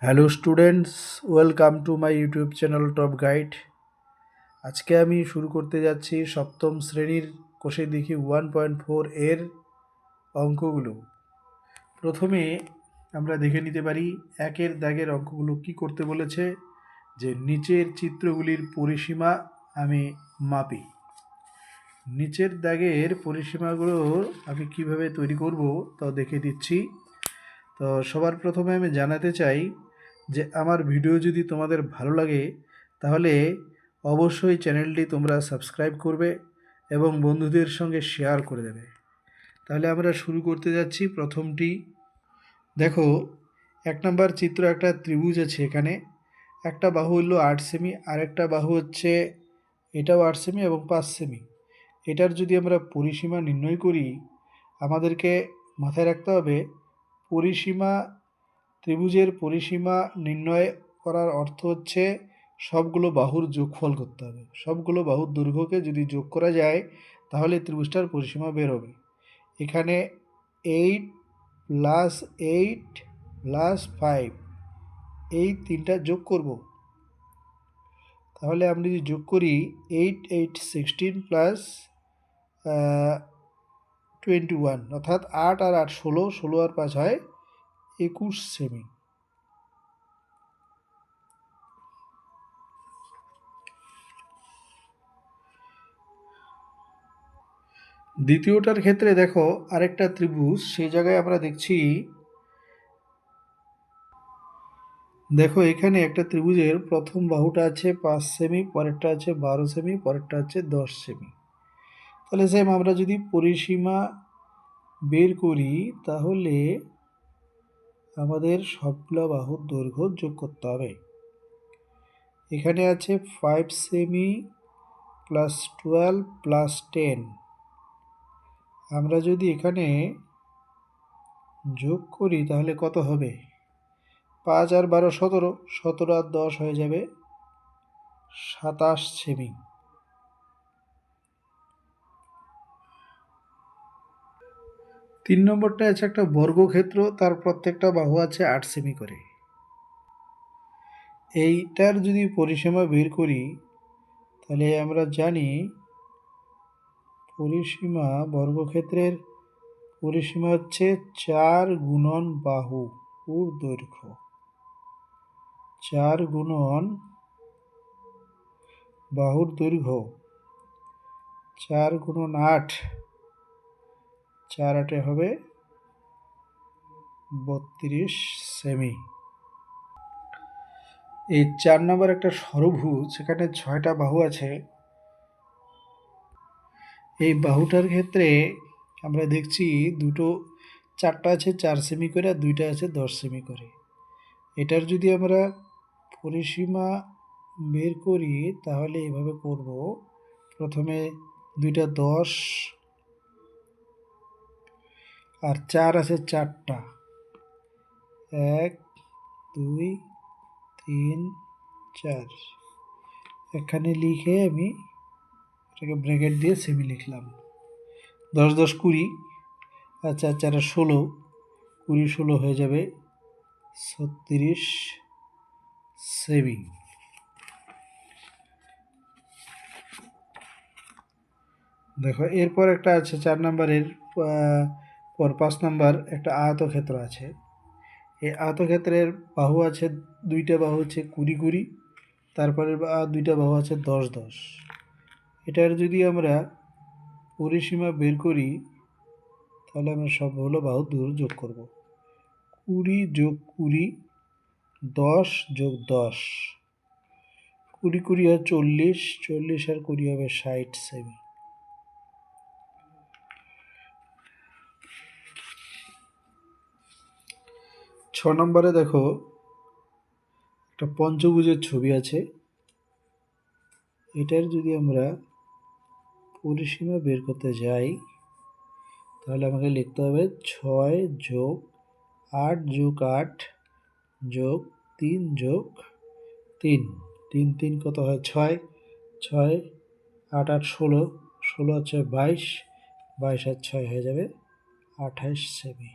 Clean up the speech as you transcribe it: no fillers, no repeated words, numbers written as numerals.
Hello students, welcome to my YouTube channel top guide. আজকে আমি শুরু করতে যাচ্ছি সপ্তম শ্রেণীর কোষে দেখি 1.4 এর অঙ্কগুলো। প্রথমে আমরা দেখে নিতে পারি একের দাগের অঙ্কগুলো কি করতে বলেছে, যে নিচের চিত্রগুলির পরিসীমা আমি মাপি। নিচের দাগের পরিসীমাগুলো আমি কিভাবে তৈরি করব তা দেখে দিচ্ছি। তো সবার প্রথমে আমি জানাতে চাই যে আমার ভিডিও যদি তোমাদের ভালো লাগে তাহলে অবশ্যই চ্যানেলটি তোমরা সাবস্ক্রাইব করবে এবং বন্ধুদের সঙ্গে শেয়ার করে দেবে। তাহলে আমরা শুরু করতে যাচ্ছি। প্রথমটি দেখো, 1 নম্বর চিত্র, একটা ত্রিভুজ আছে। এখানে একটা বাহু হলো 8 সেমি, আর একটা বাহু হচ্ছে এটাও 8 সেমি এবং 5 সেমি। এটার যদি আমরা পরিসীমা নির্ণয় করি, আমাদেরকে মাথায় রাখতে হবে পরিসীমা, ত্রিভুজের পরিসীমা নির্ণয় করার অর্থ হচ্ছে সবগুলো বাহুর যোগফল করতে হবে। সবগুলো বাহুর দৈর্ঘ্যকে যদি যোগ করা যায় তাহলে ত্রিভুজটার পরিসীমা বের হবে। এখানে 8 + 8 + 5 এই তিনটা যোগ করব। তাহলে আমরা যদি যোগ করি 8 8 16 + 21, অর্থাৎ 8 আর 8 16, 16 আর 5 হয় 21 সেমি। দ্বিতীয়টার ক্ষেত্রে দেখো আরেকটা ত্রিভুজ, সেই জায়গায় আমরা দেখছি, দেখো এখানে একটা ত্রিভুজের প্রথম বাহুটা আছে 5 সেমি, পরেরটা আছে 12 সেমি, পরেরটা আছে 10 সেমি। তাহলে সেম আমরা যদি পরিসীমা বের করি তাহলে আমাদের সবগুলো বাহুর দৈর্ঘ্য যোগ করতে হবে। এখানে আছে 5 সেমি + 12 + 10। আমরা যদি এখানে যোগ করি তাহলে কত হবে? 5 আর 12 17, 17 আর 10 হয়ে যাবে 27 সেমি। তিন নম্বরটা আছে একটা বর্গক্ষেত্র, তার প্রত্যেকটা বাহু আছে 8 সেমি করে। এইটার যদি পরিসীমা বের করি তাহলে আমরা জানি পরিসীমা, বর্গক্ষেত্রের পরিসীমা হচ্ছে 4 গুণন বাহুর দৈর্ঘ্য। 4 গুণন বাহুর দৈর্ঘ্য 4 গুণন 8, 4 8 হবে 32 সেমি। এই 4 নম্বর একটা ষড়ভুজ, সেখানে 6টা বাহু আছে। এই বাহুটার ক্ষেত্রে আমরা দেখছি চারটা আছে 4 সেমি করে, আর দুইটা আছে 10 সেমি করে। এটার যদি আমরা পরিসীমা বের করি তাহলে এভাবে করব। প্রথমে দুইটা 10 আর 4 আছে 4টা, 1 2 3 4। এখানে লিখে আমি এটাকে ব্র্যাকেট দিয়ে সেমি লিখলাম। 10 10 20, আর 4 4 16, 20 16 হয়ে যাবে 36 সেমি। দেখো এরপর একটা আছে 4 নম্বরের পর 5 নম্বর একটা আয়তক্ষেত্র আছে। এই আয়তক্ষেত্রের বাহু আছে, দুইটা বাহু হচ্ছে 20 20, তারপরে দুইটা বাহু আছে 10 10। এটার যদি আমরা পরিসীমা বের করি তাহলে আমরা সবগুলো বাহু দূর যোগ করব। 20 যোগ 20, 10 যোগ 10, 20 20 হয় 40, 40 আর 20 হবে 60 সেমি। ছ নম্বরে দেখো একটা পঞ্চভুজের ছবি আছে। এটার যদি আমরা পরিসীমা বের করতে যাই তাহলে আমাকে লিখতে হবে 6 যোগ 8 যোগ 8 যোগ 3 যোগ 3, 3 3 কত হয় 6, 6 8 8 16, 16 হচ্ছে 22, 22 আর 6 হয়ে যাবে 28 সেমি।